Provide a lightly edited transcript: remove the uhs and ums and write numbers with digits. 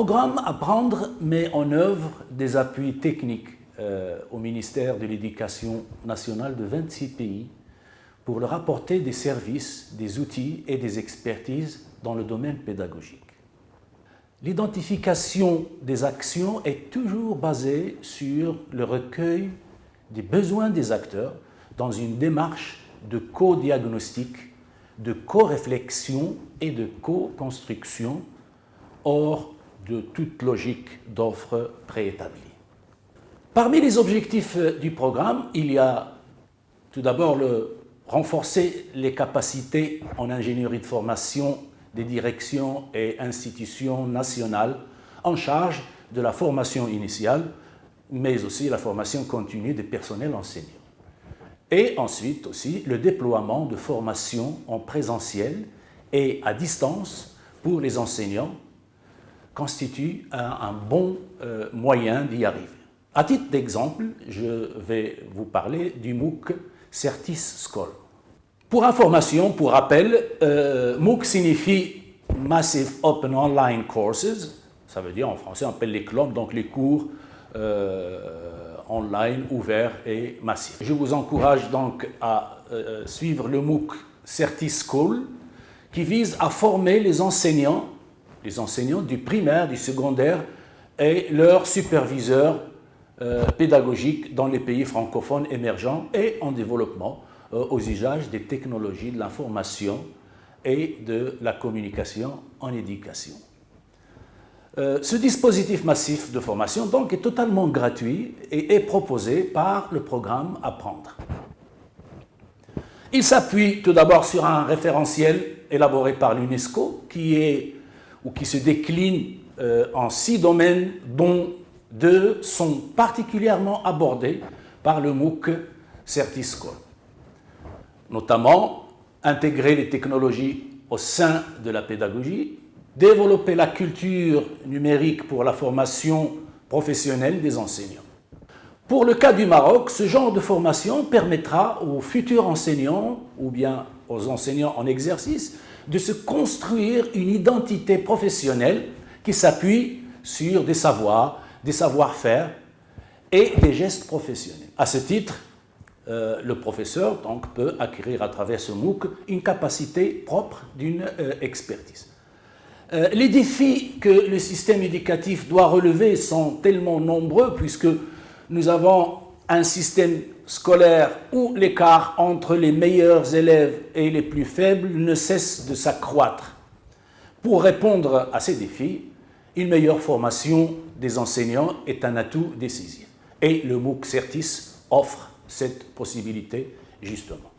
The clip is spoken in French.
Le programme Apprendre met en œuvre des appuis techniques au ministère de l'Éducation nationale de 26 pays pour leur apporter des services, des outils et des expertises dans le domaine pédagogique. L'identification des actions est toujours basée sur le recueil des besoins des acteurs dans une démarche de co-diagnostic, de co-réflexion et de co-construction, hors de toute logique d'offre préétablie. Parmi les objectifs du programme, il y a tout d'abord renforcer les capacités en ingénierie de formation des directions et institutions nationales en charge de la formation initiale, mais aussi la formation continue des personnels enseignants. Et ensuite aussi le déploiement de formations en présentiel et à distance pour les enseignants constitue un bon moyen d'y arriver. À titre d'exemple, je vais vous parler du MOOC Certis School. Pour information, pour rappel, MOOC signifie Massive Open Online Courses, ça veut dire en français on appelle les CLOM, donc les cours online, ouverts et massifs. Je vous encourage donc à suivre le MOOC Certis School qui vise à former les enseignants du primaire, du secondaire et leurs superviseurs pédagogiques dans les pays francophones émergents et en développement aux usages des technologies de l'information et de la communication en éducation. Ce dispositif massif de formation donc est totalement gratuit et est proposé par le programme Apprendre. Il s'appuie tout d'abord sur un référentiel élaboré par l'UNESCO qui se décline en 6 domaines dont 2 sont particulièrement abordés par le MOOC Certis School. Notamment, intégrer les technologies au sein de la pédagogie, développer la culture numérique pour la formation professionnelle des enseignants. Pour le cas du Maroc, ce genre de formation permettra aux futurs enseignants ou bien aux enseignants en exercice de se construire une identité professionnelle qui s'appuie sur des savoirs, des savoir-faire et des gestes professionnels. À ce titre, le professeur donc, peut acquérir à travers ce MOOC une capacité propre d'une expertise. Les défis que le système éducatif doit relever sont tellement nombreux puisque nous avons un système scolaire où l'écart entre les meilleurs élèves et les plus faibles ne cesse de s'accroître. Pour répondre à ces défis, une meilleure formation des enseignants est un atout décisif. Et le MOOC Certis offre cette possibilité justement.